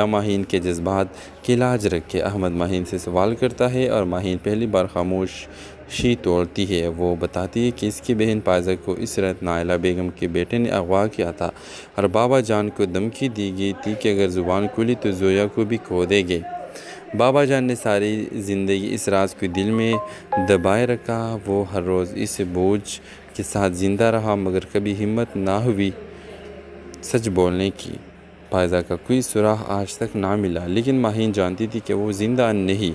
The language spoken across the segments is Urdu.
ماہین کے جذبات کی لاج رکھ کے احمد ماہین سے سوال کرتا ہے اور ماہین پہلی بار خاموشی توڑتی ہے۔ وہ بتاتی ہے کہ اس کی بہن پائزہ کو اس رات نائلہ بیگم کے بیٹے نے اغوا کیا تھا اور بابا جان کو دھمکی دی گئی تھی کہ اگر زبان کھلی تو زویا کو بھی کھو دے گے۔ بابا جان نے ساری زندگی اس راز کو دل میں دبائے رکھا۔ وہ ہر روز اس بوجھ کے ساتھ زندہ رہا مگر کبھی ہمت نہ ہوئی سچ بولنے کی۔ پائزہ کا کوئی سراغ آج تک نہ ملا، لیکن ماہین جانتی تھی کہ وہ زندہ نہیں۔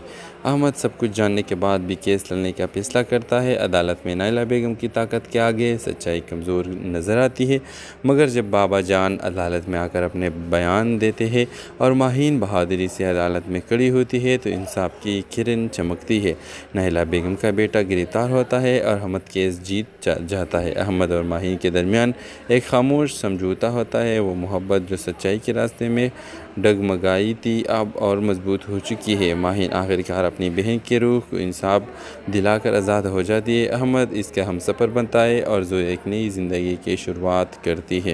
احمد سب کچھ جاننے کے بعد بھی کیس لڑنے کا فیصلہ کرتا ہے۔ عدالت میں نائلہ بیگم کی طاقت کے آگے سچائی کمزور نظر آتی ہے، مگر جب بابا جان عدالت میں آ کر اپنے بیان دیتے ہیں اور ماہین بہادری سے عدالت میں کھڑی ہوتی ہے تو انصاف کی کرن چمکتی ہے۔ نائلہ بیگم کا بیٹا گرفتار ہوتا ہے اور احمد کیس جیت جاتا ہے۔ احمد اور ماہین کے درمیان ایک خاموش سمجھوتا ہوتا ہے۔ وہ محبت جو سچائی کے راستے میں ڈگمگائی تھی اب اور مضبوط ہو چکی ہے۔ ماہین آخرکار اپنی بہن کی روح کو انصاف دلا کر آزاد ہو جاتی ہے۔ احمد اس کا ہمسفر بنتا ہے اور زویا ایک نئی زندگی کی شروعات کرتی ہے۔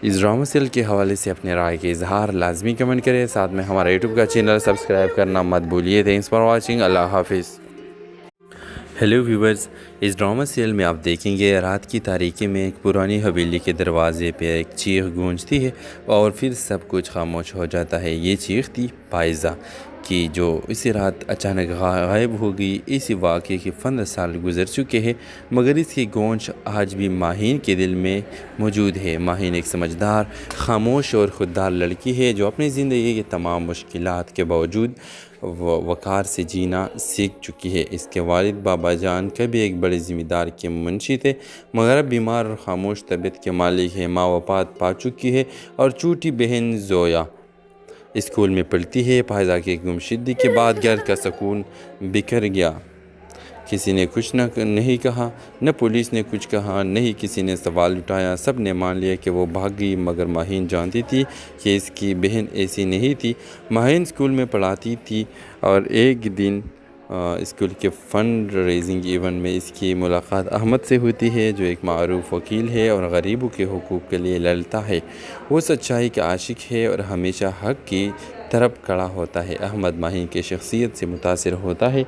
اس ڈرامہ سیریل کے حوالے سے اپنے رائے کے اظہار لازمی کمنٹ کریں، ساتھ میں ہمارا یوٹیوب کا چینل سبسکرائب کرنا مت بھولیے۔ Thanks for watching. اللہ حافظ۔ ہیلو ویورز، اس ڈرامہ سیریل میں آپ دیکھیں گے رات کی تاریکی میں ایک پرانی حویلی کے دروازے پہ ایک چیخ گونجتی ہے اور پھر سب کچھ خاموش ہو جاتا ہے۔ یہ چیخ تھی پائزہ کی جو اسی رات اچانک غائب ہو گئی۔ اسی واقعے کے 15 سال گزر چکے ہیں مگر اس کی گونج آج بھی ماہین کے دل میں موجود ہے۔ ماہین ایک سمجھدار، خاموش اور خوددار لڑکی ہے جو اپنی زندگی کے تمام مشکلات کے باوجود وقار سے جینا سیکھ چکی ہے۔ اس کے والد بابا جان کبھی ایک بڑے ذمہ دار کے منشی تھے مگر اب بیمار اور خاموش طبیعت کے مالک ہیں۔ ماں وفات پا چکی ہے اور چھوٹی بہن زویا اسکول میں پڑھتی ہے۔ پائزہ کی گمشدگی کے بعد گھر کا سکون بکھر گیا۔ کسی نے کچھ نہیں کہا، نہ پولیس نے کچھ کہا، نہ ہی کسی نے سوال اٹھایا۔ سب نے مان لیا کہ وہ بھاگ گئی مگر ماہین جانتی تھی کہ اس کی بہن ایسی نہیں تھی۔ ماہین اسکول میں پڑھاتی تھی اور ایک دن اسکول کے فنڈ ریزنگ ایونٹ میں اس کی ملاقات احمد سے ہوتی ہے جو ایک معروف وکیل ہے اور غریبوں کے حقوق کے لیے لڑتا ہے۔ وہ سچائی کا عاشق ہے اور ہمیشہ حق کی طرف کھڑا ہوتا ہے۔ احمد ماہین کی شخصیت سے متاثر ہوتا ہے۔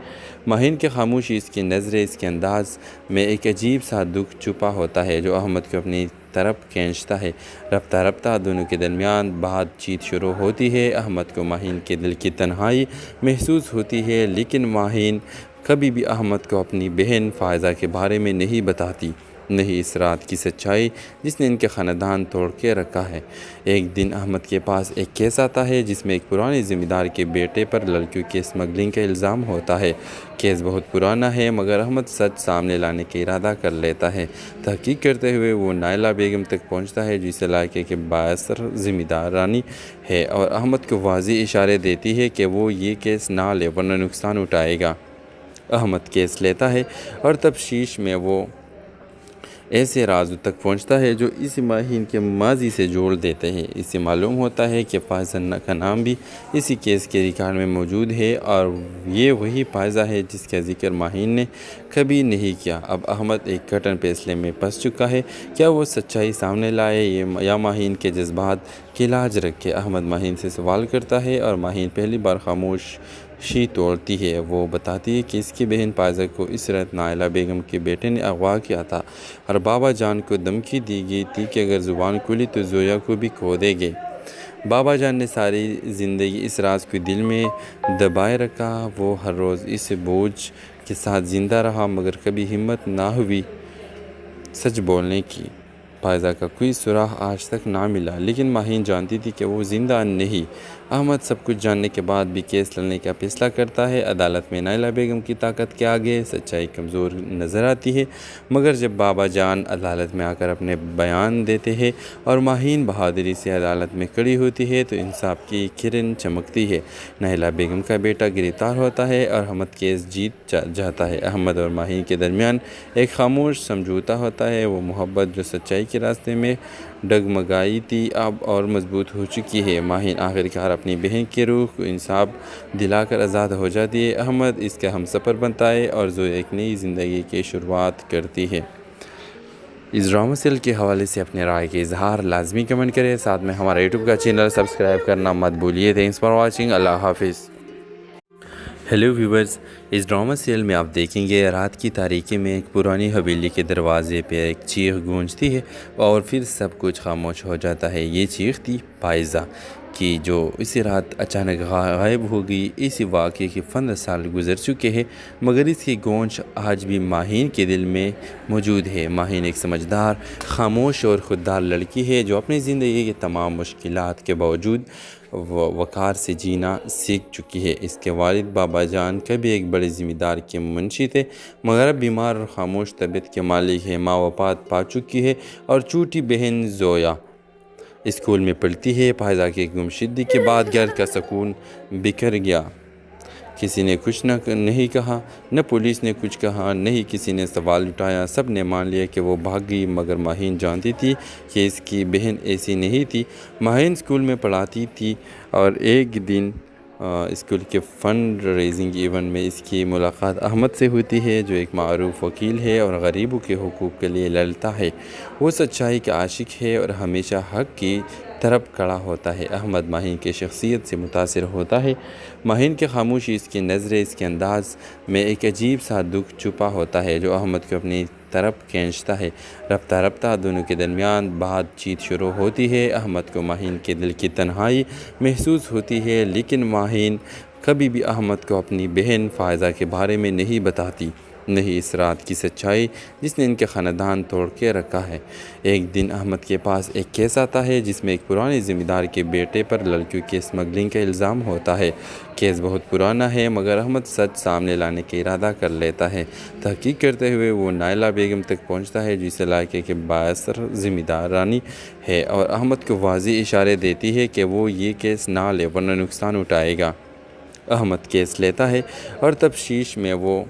ماہین کی خاموشی، اس کی نظریں، اس کے انداز میں ایک عجیب سا دکھ چھپا ہوتا ہے جو احمد کو اپنی طرف کھینچتا ہے۔ رفتہ رفتہ دونوں کے درمیان بات چیت شروع ہوتی ہے۔ احمد کو ماہین کے دل کی تنہائی محسوس ہوتی ہے لیکن ماہین کبھی بھی احمد کو اپنی بہن فائزہ کے بارے میں نہیں بتاتی، نہیں اس رات کی سچائی جس نے ان کے خاندان توڑ کے رکھا ہے۔ ایک دن احمد کے پاس ایک کیس آتا ہے جس میں ایک پرانے ذمہ دار کے بیٹے پر لڑکیوں کی اسمگلنگ کا الزام ہوتا ہے۔ کیس بہت پرانا ہے مگر احمد سچ سامنے لانے کا ارادہ کر لیتا ہے۔ تحقیق کرتے ہوئے وہ نائلہ بیگم تک پہنچتا ہے جو اس علاقے کے بااثر ذمہ دارانی ہے اور احمد کو واضح اشارے دیتی ہے کہ وہ یہ کیس نہ لے ورنہ نقصان اٹھائے گا۔ احمد کیس لیتا ہے اور تفتیش میں وہ ایسے رازوں تک پہنچتا ہے جو اس ماہین کے ماضی سے جوڑ دیتے ہیں۔ اس سے معلوم ہوتا ہے کہ پائزہ کا نام بھی اسی کیس کے ریکارڈ میں موجود ہے اور یہ وہی پائزہ ہے جس کا ذکر ماہین نے کبھی نہیں کیا۔ اب احمد ایک کٹن فیصلے میں پھنس چکا ہے، کیا وہ سچائی سامنے لائے یا ماہین کے جذبات کی لاج رکھ کے؟ احمد ماہین سے سوال کرتا ہے اور ماہین پہلی بار خاموشی توڑتی ہے۔ وہ بتاتی ہے کہ اس کی بہن پائزہ کو اس رات نائلہ بیگم کے بیٹے نے اغوا کیا تھا اور بابا جان کو دھمکی دی گئی تھی کہ اگر زبان کھلی تو زویا کو بھی کھو دے گے۔ بابا جان نے ساری زندگی اس راز کو دل میں دبائے رکھا۔ وہ ہر روز اس بوجھ کے ساتھ زندہ رہا مگر کبھی ہمت نہ ہوئی سچ بولنے کی۔ پائزہ کا کوئی سراغ آج تک نہ ملا، لیکن ماہین جانتی تھی کہ وہ زندہ نہیں۔ احمد سب کچھ جاننے کے بعد بھی کیس لڑنے کا فیصلہ کرتا ہے۔ عدالت میں نائلہ بیگم کی طاقت کے آگے سچائی کمزور نظر آتی ہے، مگر جب بابا جان عدالت میں آ کر اپنے بیان دیتے ہیں اور ماہین بہادری سے عدالت میں کھڑی ہوتی ہے تو انصاف کی کرن چمکتی ہے۔ نائلہ بیگم کا بیٹا گرفتار ہوتا ہے اور احمد کیس جیت جاتا ہے۔ احمد اور ماہین کے درمیان ایک خاموش سمجھوتا ہوتا ہے۔ وہ محبت جو سچائی کے راستے میں ڈگمگائی تھی اب اور مضبوط ہو چکی ہے۔ ماہین آخرکار اپنی بہن کی روح کو انصاف دلا کر آزاد ہو جاتی ہے۔ احمد اس کا ہمسفر بنتا ہے اور زویا ایک نئی زندگی کی شروعات کرتی ہے۔ اس ڈرامہ سیریل کے حوالے سے اپنے رائے کے اظہار لازمی کمنٹ کریں، ساتھ میں ہمارا یوٹیوب کا چینل سبسکرائب کرنا مت بھولیے۔ تھینکس فار واچنگ، اللہ حافظ۔ ہیلو ویورز، اس ڈرامہ سیریل میں آپ دیکھیں گے رات کی تاریکی میں ایک پرانی حویلی کے دروازے پہ ایک چیخ گونجتی ہے اور پھر سب کچھ خاموش ہو جاتا ہے۔ یہ چیخ تھی پائزہ کی، جو اسی رات اچانک غائب ہو گئی۔ اسی واقعے کے 15 سال گزر چکے ہیں، مگر اس کی گونج آج بھی ماہین کے دل میں موجود ہے۔ ماہین ایک سمجھدار، خاموش اور خوددار لڑکی ہے جو اپنی زندگی کے تمام مشکلات کے باوجود وقار سے جینا سیکھ چکی ہے۔ اس کے والد بابا جان کبھی ایک بڑے ذمہ دار کے منشی تھے، مگر اب بیمار اور خاموش طبیعت کے مالک ہے۔ ماں وفات پا چکی ہے اور چھوٹی بہن زویا اسکول میں پڑھتی ہے۔ پائزہ کی گمشدگی کے بعد گھر کا سکون بکھر گیا۔ کسی نے کچھ نہیں کہا، نہ پولیس نے کچھ کہا، نہ ہی کسی نے سوال اٹھایا۔ سب نے مان لیا کہ وہ بھاگ گئی، مگر ماہین جانتی تھی کہ اس کی بہن ایسی نہیں تھی۔ ماہین اسکول میں پڑھاتی تھی اور ایک دن اسکول کے فنڈ ریزنگ ایونٹ میں اس کی ملاقات احمد سے ہوتی ہے، جو ایک معروف وکیل ہے اور غریبوں کے حقوق کے لیے لڑتا ہے۔ وہ سچائی کا عاشق ہے اور ہمیشہ حق کی طرف کھڑا ہوتا ہے۔ احمد ماہین کی شخصیت سے متاثر ہوتا ہے۔ ماہین کی خاموشی، اس کی نظریں، اس کے انداز میں ایک عجیب سا دکھ چھپا ہوتا ہے جو احمد کو اپنی طرف کھینچتا ہے۔ رفتہ رفتہ دونوں کے درمیان بات چیت شروع ہوتی ہے۔ احمد کو ماہین کے دل کی تنہائی محسوس ہوتی ہے، لیکن ماہین کبھی بھی احمد کو اپنی بہن فائزہ کے بارے میں نہیں بتاتی، نہیں اس رات کی سچائی جس نے ان کے خاندان توڑ کے رکھا ہے۔ ایک دن احمد کے پاس ایک کیس آتا ہے جس میں ایک پرانے ذمہ دار کے بیٹے پر لڑکیوں کی اسمگلنگ کا الزام ہوتا ہے۔ کیس بہت پرانا ہے، مگر احمد سچ سامنے لانے کا ارادہ کر لیتا ہے۔ تحقیق کرتے ہوئے وہ نائلہ بیگم تک پہنچتا ہے، جو اس علاقے کے بااثر ذمہ دارانی ہے اور احمد کو واضح اشارے دیتی ہے کہ وہ یہ کیس نہ لے ورنہ نقصان اٹھائے گا۔ احمد کیس لیتا ہے اور تفتیش میں وہ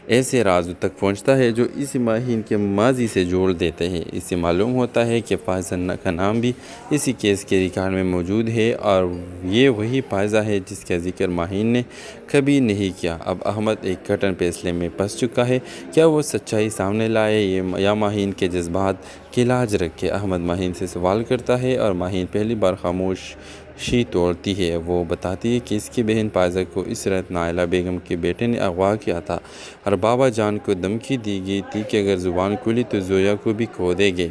ایسے رازوں تک پہنچتا ہے جو اس ماہین کے ماضی سے جوڑ دیتے ہیں۔ اس سے معلوم ہوتا ہے کہ فائزہ کا نام بھی اسی کیس کے ریکارڈ میں موجود ہے اور یہ وہی فائزہ ہے جس کا ذکر ماہین نے کبھی نہیں کیا۔ اب احمد ایک کٹن فیصلے میں پھنس چکا ہے، کیا وہ سچائی سامنے لائے یا ماہین کے جذبات کا علاج رکھے؟ احمد ماہین سے سوال کرتا ہے اور ماہین پہلی بار خاموشی توڑتی ہے۔ وہ بتاتی ہے کہ اس کی بہن فائزہ کو اس رات نائلہ بیگم کے بیٹے نے اغوا کیا تھا اور بابا جان کو دھمکی دی گئی تھی کہ اگر زبان کھلی تو زویا کو بھی کھو دیں گے۔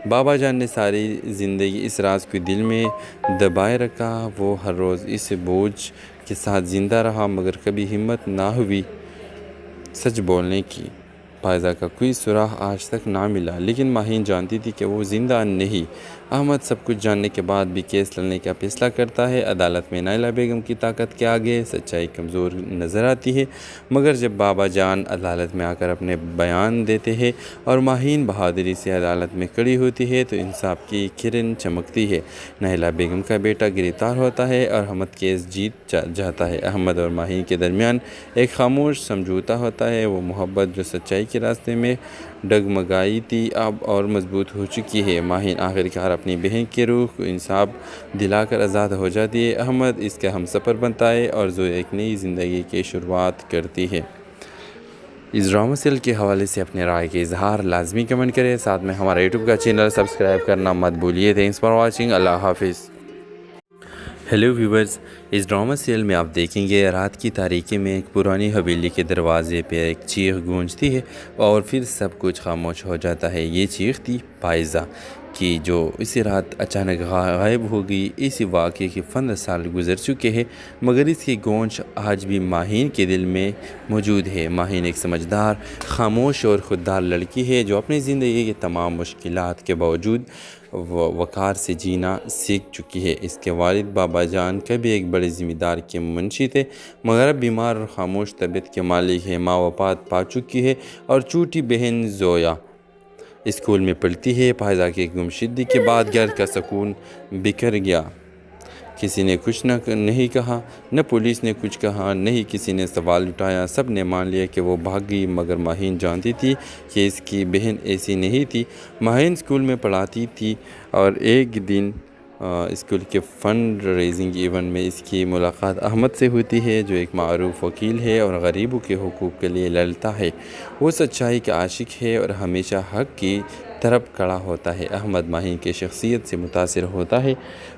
بابا جان نے ساری زندگی اس راز کو دل میں دبائے رکھا۔ وہ ہر روز اس بوجھ کے ساتھ زندہ رہا، مگر کبھی ہمت نہ ہوئی سچ بولنے کی۔ فائزہ کا کوئی سراغ آج تک نہ ملا، لیکن ماہین جانتی تھی کہ وہ زندہ نہیں۔ احمد سب کچھ جاننے کے بعد بھی کیس لڑنے کا فیصلہ کرتا ہے۔ عدالت میں نائلہ بیگم کی طاقت کے آگے سچائی کمزور نظر آتی ہے، مگر جب بابا جان عدالت میں آ کر اپنے بیان دیتے ہیں اور ماہین بہادری سے عدالت میں کھڑی ہوتی ہے تو انصاف کی کرن چمکتی ہے۔ نائلہ بیگم کا بیٹا گرفتار ہوتا ہے اور احمد کیس جیت جاتا ہے۔ احمد اور ماہین کے درمیان ایک خاموش سمجھوتا ہوتا ہے۔ وہ محبت جو سچائی کے راستے میں ڈگمگائی تھی اب اور مضبوط ہو چکی ہے۔ ماہین آخرکار اپنی بہن کی روح کو انصاف دلا کر آزاد ہو جاتی ہے۔ احمد اس کا ہمسفر بنتا ہے اور زویا ایک نئی زندگی کی شروعات کرتی ہے۔ اس ڈرامہ سیریل کے حوالے سے اپنے رائے کے اظہار لازمی کمنٹ کریں، ساتھ میں ہمارا یوٹیوب کا چینل سبسکرائب کرنا مت بھولیے۔ تھینکس فار واچنگ، اللہ حافظ۔ ہیلو ویورز، اس ڈرامہ سیریل میں آپ دیکھیں گے رات کی تاریکی میں ایک پرانی حویلی کے دروازے پہ ایک چیخ گونجتی ہے اور پھر سب کچھ خاموش ہو جاتا ہے۔ یہ چیخ تھی پائزہ کی، جو اسی رات اچانک غائب ہو گئی۔ اسی واقعے کے 15 سال گزر چکے ہیں، مگر اس کی گونج آج بھی ماہین کے دل میں موجود ہے۔ ماہین ایک سمجھدار، خاموش اور خوددار لڑکی ہے جو اپنی زندگی کے تمام مشکلات کے باوجود وقار سے جینا سیکھ چکی ہے۔ اس کے والد بابا جان کبھی ایک بڑے ذمہ دار کے منشی تھے، مگر اب بیمار اور خاموش طبیعت کے مالک ہے۔ ماں وفات پا چکی ہے اور چھوٹی بہن زویا اسکول میں پڑھتی ہے۔ فائزہ کی گمشدگی کے بعد گھر کا سکون بکھر گیا۔ کسی نے کچھ نہیں کہا، نہ پولیس نے کچھ کہا، نہ ہی کسی نے سوال اٹھایا۔ سب نے مان لیا کہ وہ بھاگ گئی، مگر ماہین جانتی تھی کہ اس کی بہن ایسی نہیں تھی۔ ماہین اسکول میں پڑھاتی تھی اور ایک دن اسکول کے فنڈ ریزنگ ایونٹ میں اس کی ملاقات احمد سے ہوتی ہے، جو ایک معروف وکیل ہے اور غریبوں کے حقوق کے لیے لڑتا ہے۔ وہ سچائی کا عاشق ہے اور ہمیشہ حق کی طرف کھڑا ہوتا ہے۔ احمد ماہین کی شخصیت سے متاثر ہوتا ہے۔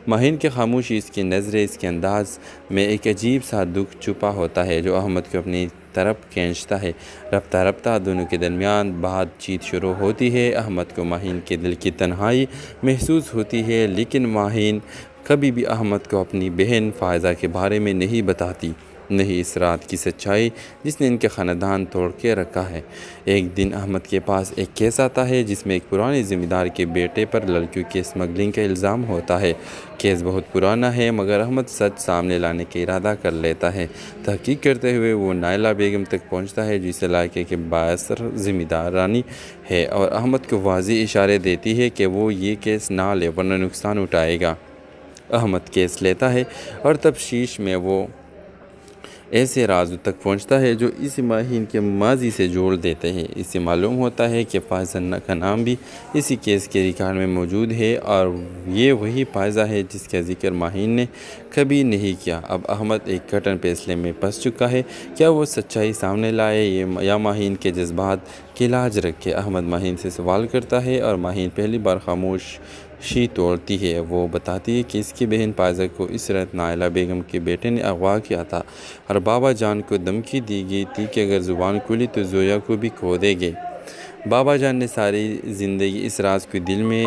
ماہین کی خاموشی، اس کی نظریں، اس کے انداز میں ایک عجیب سا دکھ چھپا ہوتا ہے جو احمد کو اپنی طرف کھینچتا ہے۔ رفتہ رفتہ دونوں کے درمیان بات چیت شروع ہوتی ہے۔ احمد کو ماہین کے دل کی تنہائی محسوس ہوتی ہے، لیکن ماہین کبھی بھی احمد کو اپنی بہن فائزہ کے بارے میں نہیں بتاتی، نہیں اس رات کی سچائی جس نے ان کے خاندان توڑ کے رکھا ہے۔ ایک دن احمد کے پاس ایک کیس آتا ہے جس میں ایک پرانے ذمہ دار کے بیٹے پر لڑکیوں کی اسمگلنگ کا الزام ہوتا ہے۔ کیس بہت پرانا ہے مگر احمد سچ سامنے لانے کا ارادہ کر لیتا ہے۔ تحقیق کرتے ہوئے وہ نائلہ بیگم تک پہنچتا ہے جو اس علاقے کے بااثر ذمہ دارانی ہے اور احمد کو واضح اشارے دیتی ہے کہ وہ یہ کیس نہ لے ورنہ نقصان اٹھائے گا۔ احمد کیس لیتا ہے اور تفتیش میں وہ ایسے رازوں تک پہنچتا ہے جو اس ماہین کے ماضی سے جوڑ دیتے ہیں۔ اس سے معلوم ہوتا ہے کہ فائزہ کا نام بھی اسی کیس کے ریکارڈ میں موجود ہے اور یہ وہی فائزہ ہے جس کا ذکر ماہین نے کبھی نہیں کیا۔ اب احمد ایک کٹن فیصلے میں پھنس چکا ہے، کیا وہ سچائی سامنے لائے یا ماہین کے جذبات کی لاج رکھے؟ احمد ماہین سے سوال کرتا ہے اور ماہین پہلی بار خاموشی توڑتی ہے۔ وہ بتاتی ہے کہ اس کی بہن فائزہ کو اس رات نائلہ بیگم کے بیٹے نے اغوا کیا تھا اور بابا جان کو دھمکی دی گئی تھی کہ اگر زبان کھلی تو زویا کو بھی کھو دیں گے۔ بابا جان نے ساری زندگی اس راز کو دل میں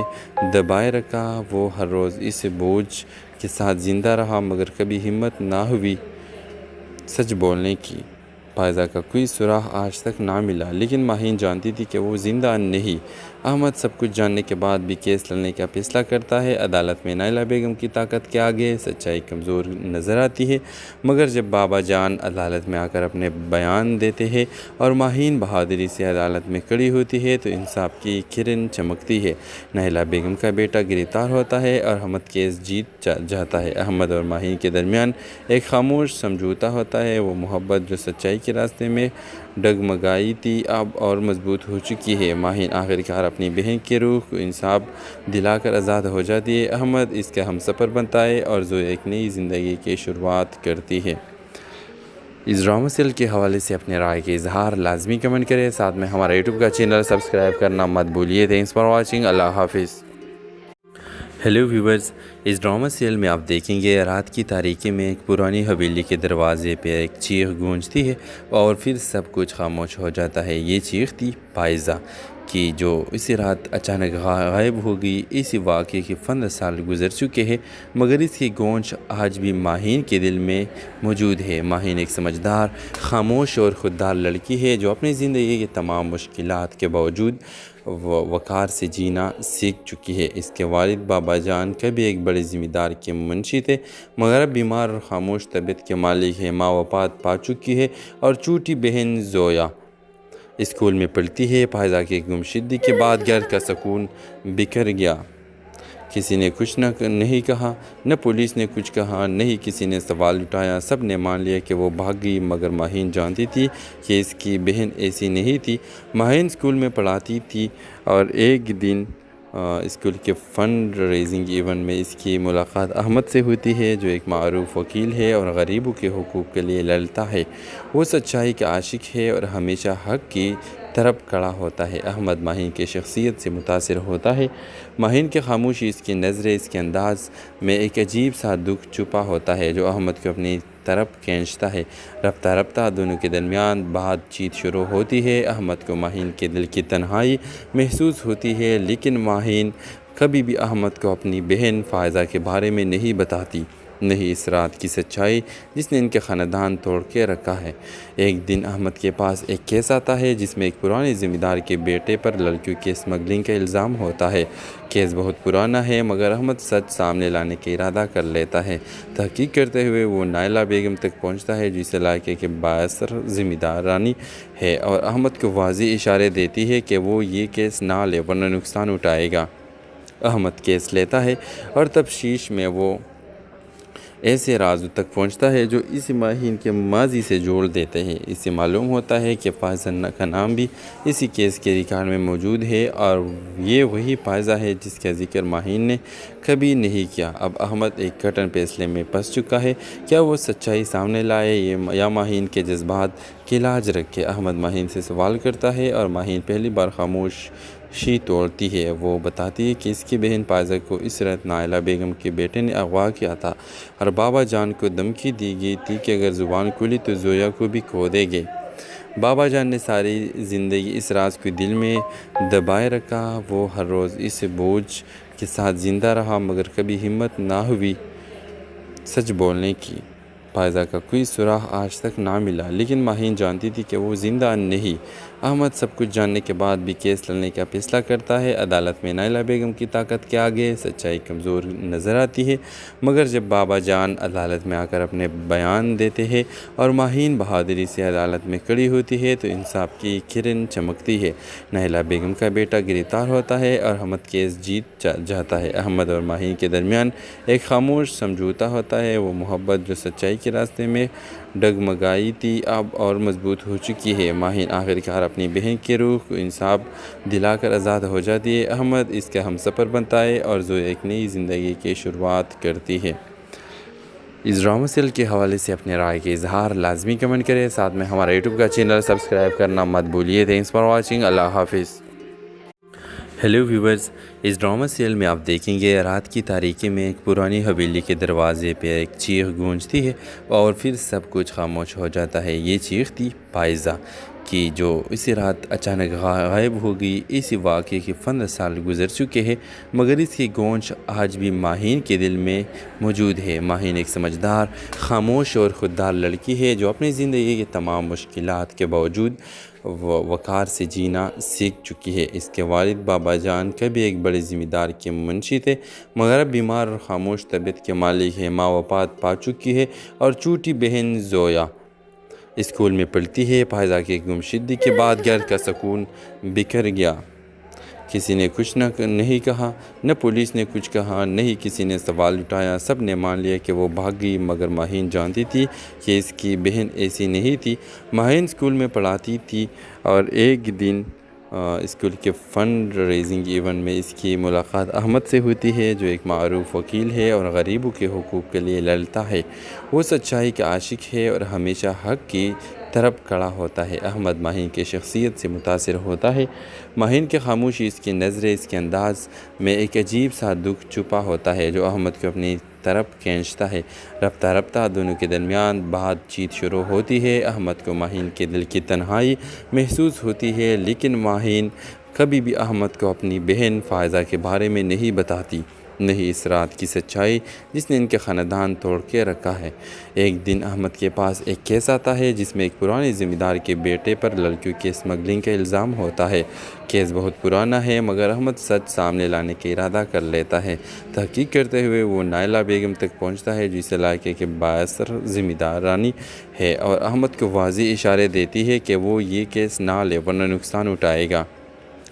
دبائے رکھا۔ وہ ہر روز اس بوجھ کے ساتھ زندہ رہا مگر کبھی ہمت نہ ہوئی سچ بولنے کی۔ فائزہ کا کوئی سراغ آج تک نہ ملا، لیکن ماہین جانتی تھی کہ وہ زندہ نہیں۔ احمد سب کچھ جاننے کے بعد بھی کیس لڑنے کا فیصلہ کرتا ہے۔ عدالت میں نائلہ بیگم کی طاقت کے آگے سچائی کمزور نظر آتی ہے، مگر جب بابا جان عدالت میں آ کر اپنے بیان دیتے ہیں اور ماہین بہادری سے عدالت میں کھڑی ہوتی ہے تو انصاف کی کرن چمکتی ہے۔ نائلہ بیگم کا بیٹا گرفتار ہوتا ہے اور احمد کیس جیت جاتا ہے۔ احمد اور ماہین کے درمیان ایک خاموش سمجھوتا ہوتا ہے۔ وہ محبت جو سچائی کے راستے میں ڈگمگائی تھی اب اور مضبوط ہو چکی ہے۔ ماہین آخرکار اپنی بہن کی روح کو انصاف دلا کر آزاد ہو جاتی ہے۔ احمد اس کا ہمسفر بنتا ہے اور زویا ایک نئی زندگی کی شروعات کرتی ہے۔ اس ڈرامہ سیریل کے حوالے سے اپنے رائے کے اظہار لازمی کمنٹ کریں، ساتھ میں ہمارا یوٹیوب کا چینل سبسکرائب کرنا مت بھولیے۔ Thanks for watching. اللہ حافظ۔ ہیلو ویورز، اس ڈرامہ سیریل میں آپ دیکھیں گے رات کی تاریکی میں ایک پرانی حویلی کے دروازے پہ ایک چیخ گونجتی ہے اور پھر سب کچھ خاموش ہو جاتا ہے۔ یہ چیخ تھی فائزہ کی جو اسی رات اچانک غائب ہو گئی۔ اسی واقعے کے 15 سال گزر چکے ہیں مگر اس کی گونج آج بھی ماہین کے دل میں موجود ہے۔ ماہین ایک سمجھدار، خاموش اور خوددار لڑکی ہے جو اپنی زندگی کے تمام مشکلات کے باوجود وقار سے جینا سیکھ چکی ہے۔ اس کے والد بابا جان کبھی ایک بڑے ذمہ دار کے منشی تھے مگر اب بیمار اور خاموش طبیعت کے مالک ہیں۔ ماں وفات پا چکی ہے اور چھوٹی بہن زویا اسکول میں پڑھتی ہے۔ فائزہ کی گمشدگی کے بعد گھر کا سکون بکھر گیا۔ کسی نے کچھ نہیں کہا، نہ پولیس نے کچھ کہا، نہ ہی کسی نے سوال اٹھایا۔ سب نے مان لیا کہ وہ بھاگ گئی مگر ماہین جانتی تھی کہ اس کی بہن ایسی نہیں تھی۔ ماہین اسکول میں پڑھاتی تھی اور ایک دن اسکول کے فنڈ ریزنگ ایونٹ میں اس کی ملاقات احمد سے ہوتی ہے جو ایک معروف وکیل ہے اور غریبوں کے حقوق کے لیے لڑتا ہے۔ وہ سچائی کا عاشق ہے اور ہمیشہ حق کی طرف کھڑا ہوتا ہے۔ احمد ماہین کی شخصیت سے متاثر ہوتا ہے۔ ماہین کی خاموشی، اس کی نظریں، اس کے انداز میں ایک عجیب سا دکھ چھپا ہوتا ہے جو احمد کو اپنی طرف کھینچتا ہے۔ رفتہ رفتہ دونوں کے درمیان بات چیت شروع ہوتی ہے۔ احمد کو ماہین کے دل کی تنہائی محسوس ہوتی ہے، لیکن ماہین کبھی بھی احمد کو اپنی بہن فائزہ کے بارے میں نہیں بتاتی، نہیں اس رات کی سچائی جس نے ان کے خاندان توڑ کے رکھا ہے۔ ایک دن احمد کے پاس ایک کیس آتا ہے جس میں ایک پرانے ذمہ دار کے بیٹے پر لڑکیوں کی اسمگلنگ کا الزام ہوتا ہے۔ کیس بہت پرانا ہے مگر احمد سچ سامنے لانے کا ارادہ کر لیتا ہے۔ تحقیق کرتے ہوئے وہ نائلہ بیگم تک پہنچتا ہے جو اس علاقے کے بااثر ذمہ دارانی ہے اور احمد کو واضح اشارے دیتی ہے کہ وہ یہ کیس نہ لے ورنہ نقصان اٹھائے گا۔ احمد کیس لیتا ہے اور تفتیش میں وہ ایسے رازوں تک پہنچتا ہے جو اس ماہین کے ماضی سے جوڑ دیتے ہیں۔ اس سے معلوم ہوتا ہے کہ فائزہ کا نام بھی اسی کیس کے ریکارڈ میں موجود ہے اور یہ وہی فائزہ ہے جس کا ذکر ماہین نے کبھی نہیں کیا۔ اب احمد ایک کٹن فیصلے میں پھنس چکا ہے۔ کیا وہ سچائی سامنے لائے یا ماہین کے جذبات کی لاج رکھ کے؟ احمد ماہین سے سوال کرتا ہے اور ماہین پہلی بار خاموشی توڑتی ہے۔ وہ بتاتی ہے کہ اس کی بہن پائزہ کو اس رات نائلہ بیگم کے بیٹے نے اغوا کیا تھا اور بابا جان کو دھمکی دی گئی تھی کہ اگر زبان کھلی تو زویا کو بھی کھو دیں گے۔ بابا جان نے ساری زندگی اس راز کو دل میں دبائے رکھا۔ وہ ہر روز اس بوجھ کے ساتھ زندہ رہا مگر کبھی ہمت نہ ہوئی سچ بولنے کی۔ پائزہ کا کوئی سراغ آج تک نہ ملا، لیکن ماہین جانتی تھی کہ وہ زندہ نہیں۔ احمد سب کچھ جاننے کے بعد بھی کیس لڑنے کا فیصلہ کرتا ہے۔ عدالت میں نائلہ بیگم کی طاقت کے آگے سچائی کمزور نظر آتی ہے، مگر جب بابا جان عدالت میں آ کر اپنے بیان دیتے ہیں اور ماہین بہادری سے عدالت میں کھڑی ہوتی ہے تو انصاف کی کرن چمکتی ہے۔ نائلہ بیگم کا بیٹا گرفتار ہوتا ہے اور احمد کیس جیت جاتا ہے۔ احمد اور ماہین کے درمیان ایک خاموش سمجھوتا ہوتا ہے۔ وہ محبت جو سچائی کے راستے میں ڈگمگائی تھی اب اور مضبوط ہو چکی ہے۔ ماہین آخرکار اپنی بہن کی روح کو انصاف دلا کر آزاد ہو جاتی ہے۔ احمد اس کا ہمسفر بنتا ہے اور زویا ایک نئی زندگی کی شروعات کرتی ہے۔ اس ڈرامہ سیریل کے حوالے سے اپنے رائے کے اظہار لازمی کمنٹ کریں، ساتھ میں ہمارا یوٹیوب کا چینل سبسکرائب کرنا مت بھولیے۔ Thanks for watching. اللہ حافظ۔ ہیلو ویورز، اس ڈرامہ سیریل میں آپ دیکھیں گے رات کی تاریکی میں ایک پرانی حویلی کے دروازے پہ ایک چیخ گونجتی ہے اور پھر سب کچھ خاموش ہو جاتا ہے۔ یہ چیخ تھی پائزہ کی جو اسی رات اچانک غائب ہو گئی۔ اسی واقعے کے 15 سال گزر چکے ہیں مگر اس کی گونج آج بھی ماہین کے دل میں موجود ہے۔ ماہین ایک سمجھدار، خاموش اور خوددار لڑکی ہے جو اپنی زندگی کے تمام مشکلات کے باوجود وقار سے جینا سیکھ چکی ہے۔ اس کے والد بابا جان کبھی ایک بڑے ذمہ دار کے منشی تھے مگر اب بیمار اور خاموش طبیعت کے مالک ہیں۔ ماں وفات پا چکی ہے اور چھوٹی بہن زویا اسکول میں پڑھتی ہے۔ پائزہ کی گمشدگی کے بعد گھر کا سکون بکھر گیا۔ کسی نے کچھ نہیں کہا، نہ پولیس نے کچھ کہا، نہ ہی کسی نے سوال اٹھایا۔ سب نے مان لیا کہ وہ بھاگ گئی مگر ماہین جانتی تھی کہ اس کی بہن ایسی نہیں تھی۔ ماہین اسکول میں پڑھاتی تھی اور ایک دن اسکول کے فنڈ ریزنگ ایونٹ میں اس کی ملاقات احمد سے ہوتی ہے جو ایک معروف وکیل ہے اور غریبوں کے حقوق کے لیے لڑتا ہے۔ وہ سچائی کا عاشق ہے اور ہمیشہ حق کی طرف کھڑا ہوتا ہے۔ احمد ماہین کی شخصیت سے متاثر ہوتا ہے۔ ماہین کی خاموشی، اس کی نظریں، اس کے انداز میں ایک عجیب سا دکھ چھپا ہوتا ہے جو احمد کو اپنی طرف کھینچتا ہے۔ رفتہ رفتہ دونوں کے درمیان بات چیت شروع ہوتی ہے۔ احمد کو ماہین کے دل کی تنہائی محسوس ہوتی ہے لیکن ماہین کبھی بھی احمد کو اپنی بہن فائزہ کے بارے میں نہیں بتاتی، نہیں اس رات کی سچائی جس نے ان کے خاندان توڑ کے رکھا ہے۔ ایک دن احمد کے پاس ایک کیس آتا ہے جس میں ایک پرانے ذمہ دار کے بیٹے پر لڑکیوں کے اسمگلنگ کا الزام ہوتا ہے۔ کیس بہت پرانا ہے مگر احمد سچ سامنے لانے کا ارادہ کر لیتا ہے۔ تحقیق کرتے ہوئے وہ نائلہ بیگم تک پہنچتا ہے جو اس علاقے کے بااثر ذمہ دارانی ہے اور احمد کو واضح اشارے دیتی ہے کہ وہ یہ کیس نہ لے ورنہ نقصان اٹھائے گا۔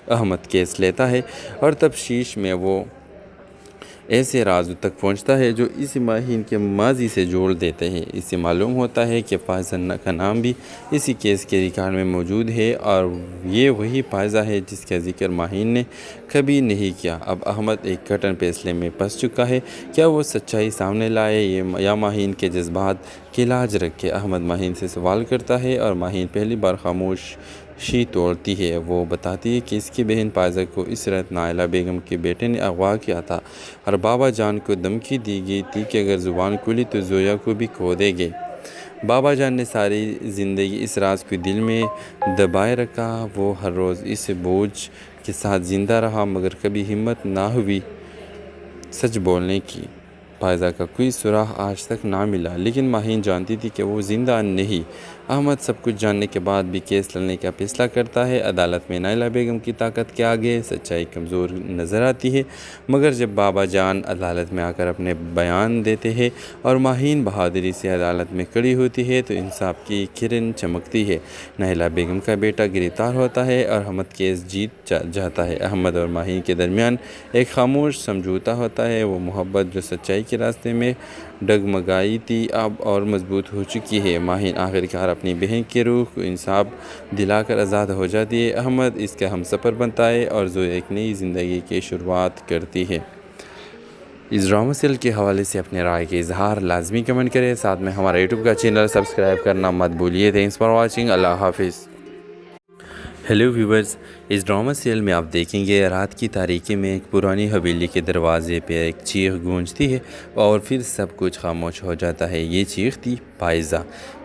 احمد کیس لیتا ہے اور تفتیش میں وہ ایسے رازوں تک پہنچتا ہے جو اس ماہین کے ماضی سے جوڑ دیتے ہیں۔ اس سے معلوم ہوتا ہے کہ پائزہ کا نام بھی اسی کیس کے ریکارڈ میں موجود ہے اور یہ وہی پائزہ ہے جس کا ذکر ماہین نے کبھی نہیں کیا۔ اب احمد ایک کٹن فیصلے میں پھنس چکا ہے۔ کیا وہ سچائی سامنے لائے یا ماہین کے جذبات کی لاج رکھ کے؟ احمد ماہین سے سوال کرتا ہے اور ماہین پہلی بار خاموشی توڑتی ہے۔ وہ بتاتی ہے کہ اس کی بہن پائزہ کو اس رات نائلہ بیگم کے بیٹے نے اغوا کیا تھا اور بابا جان کو دھمکی دی گئی تھی کہ اگر زبان کھلی تو زویا کو بھی کھو دیں گے۔ بابا جان نے ساری زندگی اس راز کو دل میں دبائے رکھا۔ وہ ہر روز اس بوجھ کے ساتھ زندہ رہا مگر کبھی ہمت نہ ہوئی سچ بولنے کی۔ پائزہ کا کوئی سراغ آج تک نہ ملا، لیکن ماہین جانتی تھی کہ وہ زندہ نہیں۔ احمد سب کچھ جاننے کے بعد بھی کیس لڑنے کا فیصلہ کرتا ہے۔ عدالت میں نائلہ بیگم کی طاقت کے آگے سچائی کمزور نظر آتی ہے، مگر جب بابا جان عدالت میں آ کر اپنے بیان دیتے ہیں اور ماہین بہادری سے عدالت میں کھڑی ہوتی ہے تو انصاف کی کرن چمکتی ہے۔ نائلہ بیگم کا بیٹا گرفتار ہوتا ہے اور احمد کیس جیت جاتا ہے۔ احمد اور ماہین کے درمیان ایک خاموش سمجھوتا ہوتا ہے۔ وہ محبت جو سچائی کے راستے میں ڈگمگائی تھی اب اور مضبوط ہو چکی ہے۔ ماہین آخرکار اپنی بہن کی روح کو انصاف دلا کر آزاد ہو جاتی ہے۔ احمد اس کا ہمسفر بنتا ہے اور زویا ایک نئی زندگی کی شروعات کرتی ہے۔ اس ڈرامہ سیریل کے حوالے سے اپنے رائے کے اظہار لازمی کمنٹ کریں، ساتھ میں ہمارا یوٹیوب کا چینل سبسکرائب کرنا مت بھولیے۔ تھینکس فار واچنگ، اللہ حافظ۔ ہیلو ویورز، اس ڈرامہ سیریل میں آپ دیکھیں گے رات کی تاریکی میں ایک پرانی حویلی کے دروازے پہ ایک چیخ گونجتی ہے اور پھر سب کچھ خاموش ہو جاتا ہے۔ یہ چیخ تھی پائزہ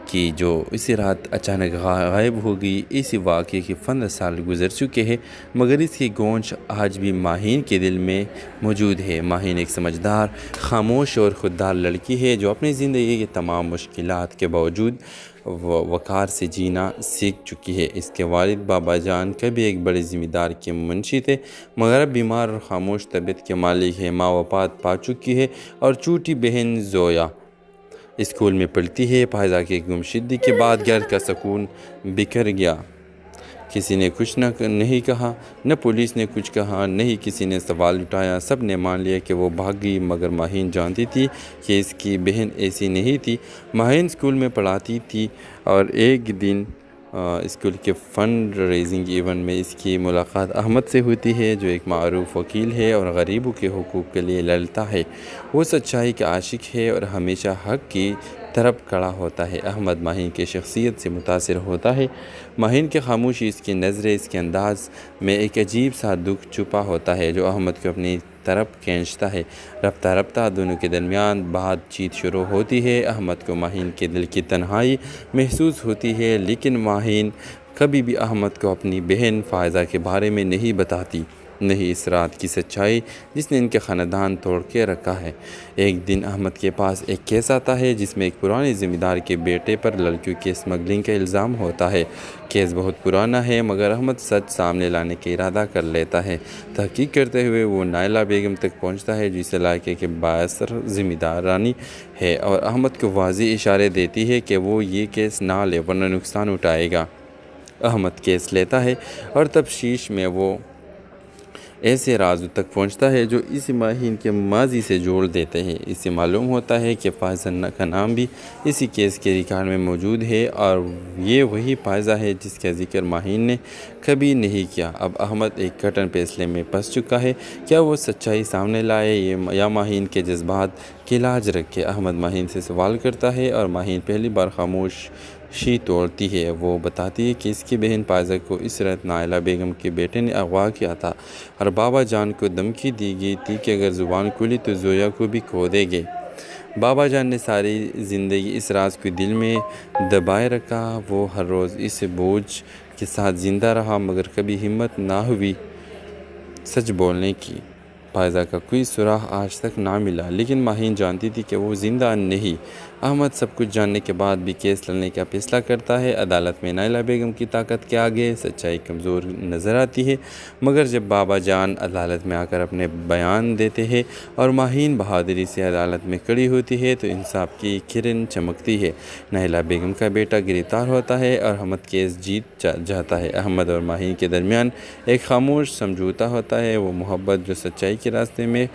کی، جو اسی رات اچانک غائب ہو گئی۔ اسی واقعے کے 15 سال گزر چکے ہیں، مگر اس کی گونج آج بھی ماہین کے دل میں موجود ہے۔ ماہین ایک سمجھدار، خاموش اور خوددار لڑکی ہے جو اپنی زندگی کے تمام مشکلات کے باوجود وقار سے جینا سیکھ چکی ہے۔ اس کے والد بابا جان کبھی ایک بڑے ذمہ دار کے منشی تھے، مگر اب بیمار اور خاموش طبیعت کے مالک ہے۔ ماں وفات پا چکی ہے اور چھوٹی بہن زویا اسکول میں پڑھتی ہے۔ پائزہ کی گمشدگی کے بعد گھر کا سکون بکھر گیا۔ کسی نے کچھ نہیں کہا، نہ پولیس نے کچھ کہا، نہ ہی کسی نے سوال اٹھایا۔ سب نے مان لیا کہ وہ بھاگ گئی، مگر ماہین جانتی تھی کہ اس کی بہن ایسی نہیں تھی۔ ماہین اسکول میں پڑھاتی تھی اور ایک دن اسکول کے فنڈ ریزنگ ایونٹ میں اس کی ملاقات احمد سے ہوتی ہے، جو ایک معروف وکیل ہے اور غریبوں کے حقوق کے لیے لڑتا ہے۔ وہ سچائی کا عاشق ہے اور ہمیشہ حق کی طرف کھڑا ہوتا ہے۔ احمد ماہین کی شخصیت سے متاثر ہوتا ہے۔ ماہین کی خاموشی، اس کی نظریں، اس کے انداز میں ایک عجیب سا دکھ چھپا ہوتا ہے جو احمد کو اپنی طرف کھینچتا ہے۔ رفتہ رفتہ دونوں کے درمیان بات چیت شروع ہوتی ہے۔ احمد کو ماہین کے دل کی تنہائی محسوس ہوتی ہے، لیکن ماہین کبھی بھی احمد کو اپنی بہن فائزہ کے بارے میں نہیں بتاتی، نہیں اس رات کی سچائی جس نے ان کے خاندان توڑ کے رکھا ہے۔ ایک دن احمد کے پاس ایک کیس آتا ہے جس میں ایک پرانے ذمہ دار کے بیٹے پر لڑکیوں کی اسمگلنگ کا الزام ہوتا ہے۔ کیس بہت پرانا ہے، مگر احمد سچ سامنے لانے کا ارادہ کر لیتا ہے۔ تحقیق کرتے ہوئے وہ نائلہ بیگم تک پہنچتا ہے، جس علاقے کے بااثر ذمہ دارانی ہے، اور احمد کو واضح اشارے دیتی ہے کہ وہ یہ کیس نہ لے ورنہ نقصان اٹھائے گا۔ احمد کیس لیتا ہے اور تفتیش میں وہ ایسے رازوں تک پہنچتا ہے جو اس ماہین کے ماضی سے جوڑ دیتے ہیں۔ اس سے معلوم ہوتا ہے کہ فائزہ کا نام بھی اسی کیس کے ریکارڈ میں موجود ہے اور یہ وہی فائزہ ہے جس کا ذکر ماہین نے کبھی نہیں کیا۔ اب احمد ایک کٹن فیصلے میں پھنس چکا ہے، کیا وہ سچائی سامنے لائے یا ماہین کے جذبات کی لاج رکھے؟ احمد ماہین سے سوال کرتا ہے اور ماہین پہلی بار خاموشی توڑتی ہے۔ وہ بتاتی ہے کہ اس کی بہن فائزہ کو اس رات نائلہ بیگم کے بیٹے نے اغوا کیا تھا اور بابا جان کو دھمکی دی گئی تھی کہ اگر زبان کھلی تو زویا کو بھی کھو دیں گے۔ بابا جان نے ساری زندگی اس راز کو دل میں دبائے رکھا۔ وہ ہر روز اس بوجھ کے ساتھ زندہ رہا، مگر کبھی ہمت نہ ہوئی سچ بولنے کی۔ فائزہ کا کوئی سراغ آج تک نہ ملا، لیکن ماہین جانتی تھی کہ وہ زندہ نہیں۔ احمد سب کچھ جاننے کے بعد بھی کیس لڑنے کا فیصلہ کرتا ہے۔ عدالت میں نائلہ بیگم کی طاقت کے آگے سچائی کمزور نظر آتی ہے، مگر جب بابا جان عدالت میں آ کر اپنے بیان دیتے ہیں اور ماہین بہادری سے عدالت میں کھڑی ہوتی ہے تو انصاف کی کرن چمکتی ہے۔ نائلہ بیگم کا بیٹا گرفتار ہوتا ہے اور احمد کیس جیت جاتا ہے۔ احمد اور ماہین کے درمیان ایک خاموش سمجھوتا ہوتا ہے۔ وہ محبت جو سچائی کے راستے میں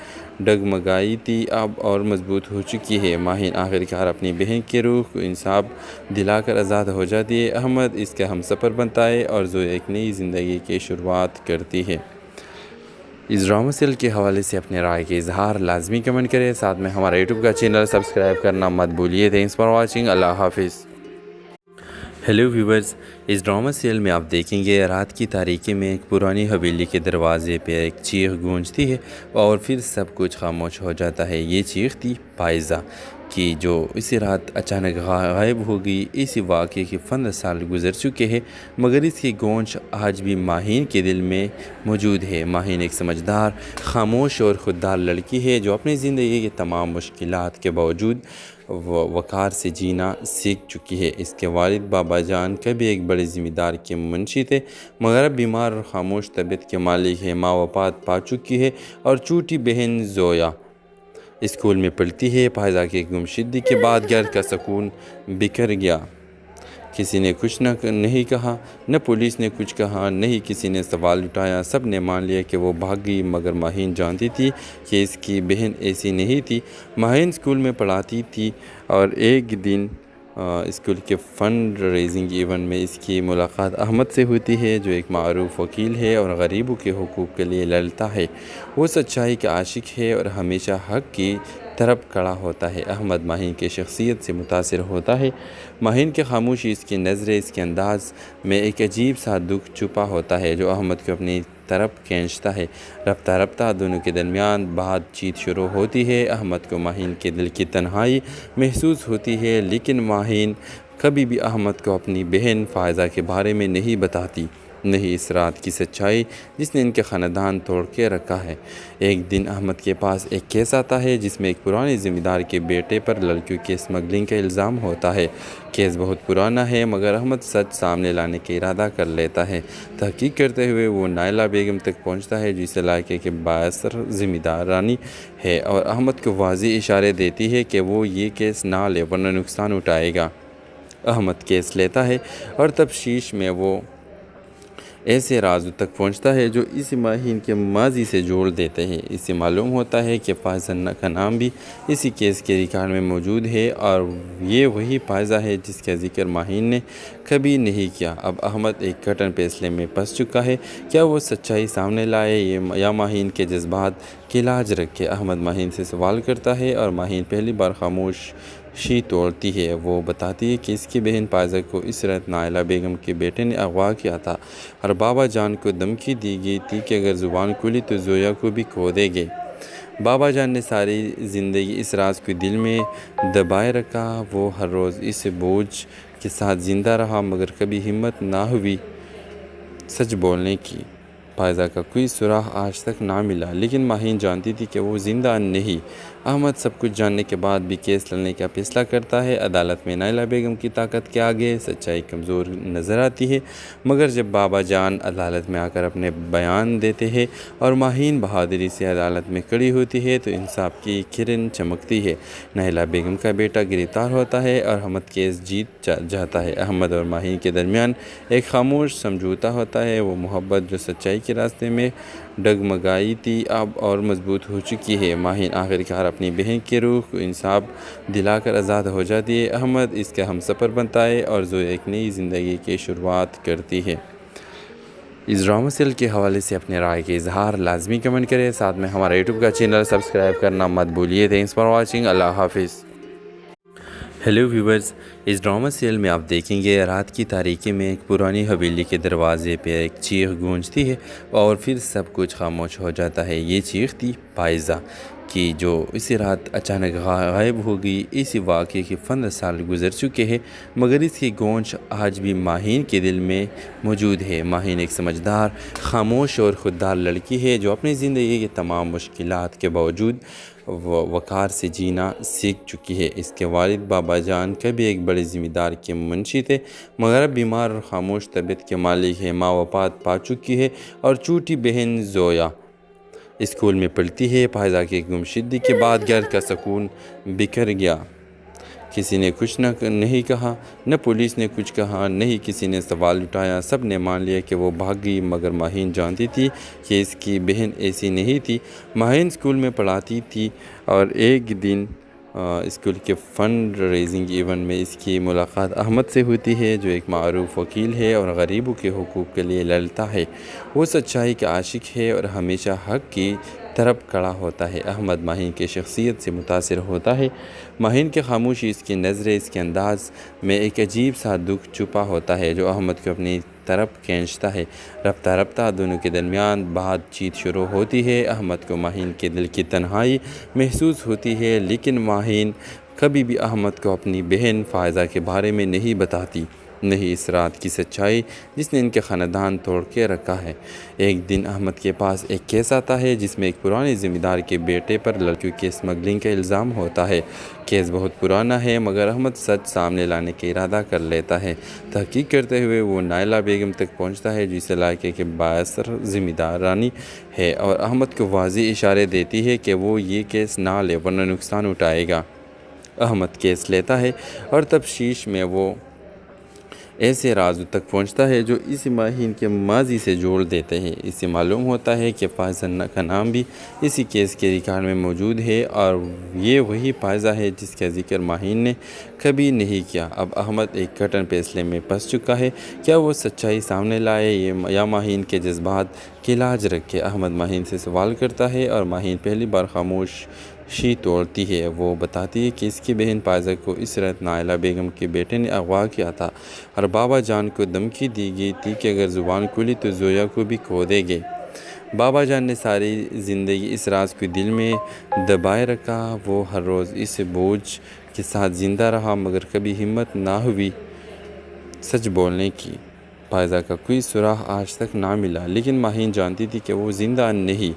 ڈگمگائی تھی اب اور مضبوط ہو چکی ہے۔ ماہین آخرکار اپنی بہن کی روح کو انصاف دلا کر آزاد ہو جاتی ہے۔ احمد اس کا ہم سفر بنتا ہے اور زویا ایک نئی زندگی کی شروعات کرتی ہے۔ اس ڈرامہ سیریل کے حوالے سے اپنے رائے کے اظہار لازمی کمنٹ کریں، ساتھ میں ہمارا یوٹیوب کا چینل سبسکرائب کرنا مت بھولیے۔ تھینکس فار واچنگ، اللہ حافظ۔ ہیلو ویورز، اس ڈرامہ سیریل میں آپ دیکھیں گے رات کی تاریکی میں ایک پرانی حویلی کے دروازے پہ ایک چیخ گونجتی ہے اور پھر سب کچھ خاموش ہو جاتا ہے۔ یہ چیخ تھی پائزہ کی، جو اسی رات اچانک غائب ہو گئی۔ اسی واقعے کے 15 سال گزر چکے ہیں، مگر اس کی گونج آج بھی ماہین کے دل میں موجود ہے۔ ماہین ایک سمجھدار، خاموش اور خوددار لڑکی ہے جو اپنی زندگی کے تمام مشکلات کے باوجود وقار سے جینا سیکھ چکی ہے۔ اس کے والد بابا جان کبھی ایک بڑے ذمہ دار کے منشی تھے، مگر اب بیمار اور خاموش طبیعت کے مالک ہے۔ ماں وفات پا چکی ہے اور چھوٹی بہن زویا اسکول میں پڑھتی ہے۔ فائزہ کی گمشدگی کے بعد گھر کا سکون بکھر گیا۔ کسی نے کچھ نہیں کہا، نہ پولیس نے کچھ کہا، نہ ہی کسی نے سوال اٹھایا۔ سب نے مان لیا کہ وہ بھاگ گئی، مگر ماہین جانتی تھی کہ اس کی بہن ایسی نہیں تھی۔ ماہین اسکول میں پڑھاتی تھی اور ایک دن اسکول کے فنڈ ریزنگ ایونٹ میں اس کی ملاقات احمد سے ہوتی ہے، جو ایک معروف وکیل ہے اور غریبوں کے حقوق کے لیے لڑتا ہے۔ وہ سچائی کا عاشق ہے اور ہمیشہ حق کی طرف کھڑا ہوتا ہے۔ احمد ماہین کی شخصیت سے متاثر ہوتا ہے۔ ماہین کی خاموشی، اس کی نظریں، اس کے انداز میں ایک عجیب سا دکھ چھپا ہوتا ہے جو احمد کو اپنی طرف کھینچتا ہے۔ رفتہ رفتہ دونوں کے درمیان بات چیت شروع ہوتی ہے۔ احمد کو ماہین کے دل کی تنہائی محسوس ہوتی ہے، لیکن ماہین کبھی بھی احمد کو اپنی بہن فائزہ کے بارے میں نہیں بتاتی، نہیں اس رات کی سچائی جس نے ان کے خاندان توڑ کے رکھا ہے۔ ایک دن احمد کے پاس ایک کیس آتا ہے جس میں ایک پرانے ذمہ دار کے بیٹے پر لڑکیوں کے اسمگلنگ کا الزام ہوتا ہے۔ کیس بہت پرانا ہے مگر احمد سچ سامنے لانے کا ارادہ کر لیتا ہے۔ تحقیق کرتے ہوئے وہ نائلہ بیگم تک پہنچتا ہے، جس علاقے کے بااثر ذمہ دارانی ہے اور احمد کو واضح اشارے دیتی ہے کہ وہ یہ کیس نہ لے ورنہ نقصان اٹھائے گا۔ احمد کیس لیتا ہے اور تفتیش میں وہ ایسے رازوں تک پہنچتا ہے جو اس ماہین کے ماضی سے جوڑ دیتے ہیں۔ اس سے معلوم ہوتا ہے کہ فائزہ کا نام بھی اسی کیس کے ریکارڈ میں موجود ہے اور یہ وہی فائزہ ہے جس کا ذکر ماہین نے کبھی نہیں کیا۔ اب احمد ایک کٹن فیصلے میں پھنس چکا ہے، کیا وہ سچائی سامنے لائے یا ماہین کے جذبات کا علاج رکھے؟ احمد ماہین سے سوال کرتا ہے اور ماہین پہلی بار خاموشی توڑتی ہے۔ وہ بتاتی ہے کہ اس کی بہن فائزہ کو اس رات نائلہ بیگم کے بیٹے نے اغوا کیا تھا اور بابا جان کو دھمکی دی گئی تھی کہ اگر زبان کھلی تو زویا کو بھی کھو دیں گے۔ بابا جان نے ساری زندگی اس راز کو دل میں دبائے رکھا۔ وہ ہر روز اس بوجھ کے ساتھ زندہ رہا مگر کبھی ہمت نہ ہوئی سچ بولنے کی۔ فائزہ کا کوئی سراغ آج تک نہ ملا، لیکن ماہین جانتی تھی کہ وہ زندہ نہیں۔ احمد سب کچھ جاننے کے بعد بھی کیس لڑنے کا فیصلہ کرتا ہے۔ عدالت میں نائلہ بیگم کی طاقت کے آگے سچائی کمزور نظر آتی ہے، مگر جب بابا جان عدالت میں آ کر اپنے بیان دیتے ہیں اور ماہین بہادری سے عدالت میں کھڑی ہوتی ہے تو انصاف کی کرن چمکتی ہے۔ نائلہ بیگم کا بیٹا گرفتار ہوتا ہے اور احمد کیس جیت جاتا ہے۔ احمد اور ماہین کے درمیان ایک خاموش سمجھوتا ہوتا ہے۔ وہ محبت جو سچائی کے راستے میں ڈگمگائی تھی اب اور مضبوط ہو چکی ہے۔ ماہین آخرکار اپنی بہن کی روح کو انصاف دلا کر آزاد ہو جاتی ہے۔ احمد اس کا ہم سفر بنتا ہے اور زویا ایک نئی زندگی کی شروعات کرتی ہے۔ اس ڈرامہ سیریل کے حوالے سے اپنے رائے کے اظہار لازمی کمنٹ کریں، ساتھ میں ہمارا یوٹیوب کا چینل سبسکرائب کرنا مت بھولیے۔ Thanks for watching. اللہ حافظ۔ ہیلو ویورز، اس ڈرامہ سیریل میں آپ دیکھیں گے رات کی تاریکی میں ایک پرانی حویلی کے دروازے پہ ایک چیخ گونجتی ہے اور پھر سب کچھ خاموش ہو جاتا ہے۔ یہ چیخ تھی فائزہ کی جو اسی رات اچانک غائب ہو گئی۔ اسی واقعے کے 15 سال گزر چکے ہیں مگر اس کی گونج آج بھی ماہین کے دل میں موجود ہے۔ ماہین ایک سمجھدار، خاموش اور خوددار لڑکی ہے جو اپنی زندگی کے تمام مشکلات کے باوجود وقار سے جینا سیکھ چکی ہے۔ اس کے والد بابا جان کبھی ایک بڑے ذمہ دار کے منشی تھے مگر اب بیمار اور خاموش طبیعت کے مالک ہے۔ ماں وفات پا چکی ہے اور چھوٹی بہن زویا اسکول میں پڑھتی ہے۔ فائزہ کی گمشدگی کے بعد گھر کا سکون بکھر گیا۔ کسی نے کچھ نہیں کہا، نہ پولیس نے کچھ کہا، نہ ہی کسی نے سوال اٹھایا۔ سب نے مان لیا کہ وہ بھاگ گئی مگر ماہین جانتی تھی کہ اس کی بہن ایسی نہیں تھی۔ ماہین اسکول میں پڑھاتی تھی اور ایک دن اسکول کے فنڈ ریزنگ ایونٹ میں اس کی ملاقات احمد سے ہوتی ہے، جو ایک معروف وکیل ہے اور غریبوں کے حقوق کے لیے لڑتا ہے۔ وہ سچائی کا عاشق ہے اور ہمیشہ حق کی طرف کھڑا ہوتا ہے۔ احمد ماہین کی شخصیت سے متاثر ہوتا ہے۔ ماہین کی خاموشی، اس کی نظریں، اس کے انداز میں ایک عجیب سا دکھ چھپا ہوتا ہے جو احمد کو اپنی طرف کھینچتا ہے۔ رفتہ رفتہ دونوں کے درمیان بات چیت شروع ہوتی ہے۔ احمد کو ماہین کے دل کی تنہائی محسوس ہوتی ہے، لیکن ماہین کبھی بھی احمد کو اپنی بہن فائزہ کے بارے میں نہیں بتاتی، نہیں اس رات کی سچائی جس نے ان کے خاندان توڑ کے رکھا ہے۔ ایک دن احمد کے پاس ایک کیس آتا ہے جس میں ایک پرانے ذمہ دار کے بیٹے پر لڑکیوں کے اسمگلنگ کا الزام ہوتا ہے۔ کیس بہت پرانا ہے مگر احمد سچ سامنے لانے کا ارادہ کر لیتا ہے۔ تحقیق کرتے ہوئے وہ نائلہ بیگم تک پہنچتا ہے جس علاقے کے بااثر ذمہ دارانی ہے اور احمد کو واضح اشارے دیتی ہے کہ وہ یہ کیس نہ لے ورنہ نقصان اٹھائے گا۔ احمد کیس لیتا ہے اور تفتیش میں وہ ایسے راز تک پہنچتا ہے جو اس ماہین کے ماضی سے جوڑ دیتے ہیں۔ اس سے معلوم ہوتا ہے کہ فائزہ کا نام بھی اسی کیس کے ریکارڈ میں موجود ہے اور یہ وہی فائزہ ہے جس کا ذکر ماہین نے کبھی نہیں کیا۔ اب احمد ایک کٹن فیصلے میں پھنس چکا ہے۔ کیا وہ سچائی سامنے لائے یا ماہین کے جذبات کی لاج رکھ کے؟ احمد ماہین سے سوال کرتا ہے اور ماہین پہلی بار خاموشی توڑتی ہے۔ وہ بتاتی ہے کہ اس کی بہن فائزہ کو اس رات نائلہ بیگم کے بیٹے نے اغوا کیا تھا اور بابا جان کو دھمکی دی گئی تھی کہ اگر زبان کھلی تو زویا کو بھی کھو دیں گے۔ بابا جان نے ساری زندگی اس راز کو دل میں دبائے رکھا۔ وہ ہر روز اس بوجھ کے ساتھ زندہ رہا مگر کبھی ہمت نہ ہوئی سچ بولنے کی۔ فائزہ کا کوئی سراغ آج تک نہ ملا لیکن ماہین جانتی تھی کہ وہ زندہ نہیں۔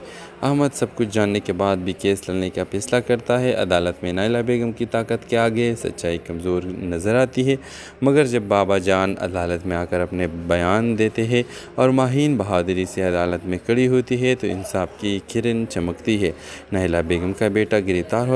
احمد سب کچھ جاننے کے بعد بھی کیس لڑنے کا فیصلہ کرتا ہے۔ عدالت میں نائلہ بیگم کی طاقت کے آگے سچائی کمزور نظر آتی ہے مگر جب بابا جان عدالت میں آ کر اپنے بیان دیتے ہیں اور ماہین بہادری سے عدالت میں کھڑی ہوتی ہے تو انصاف کی کرن چمکتی ہے۔ نائلہ بیگم کا بیٹا گرفتار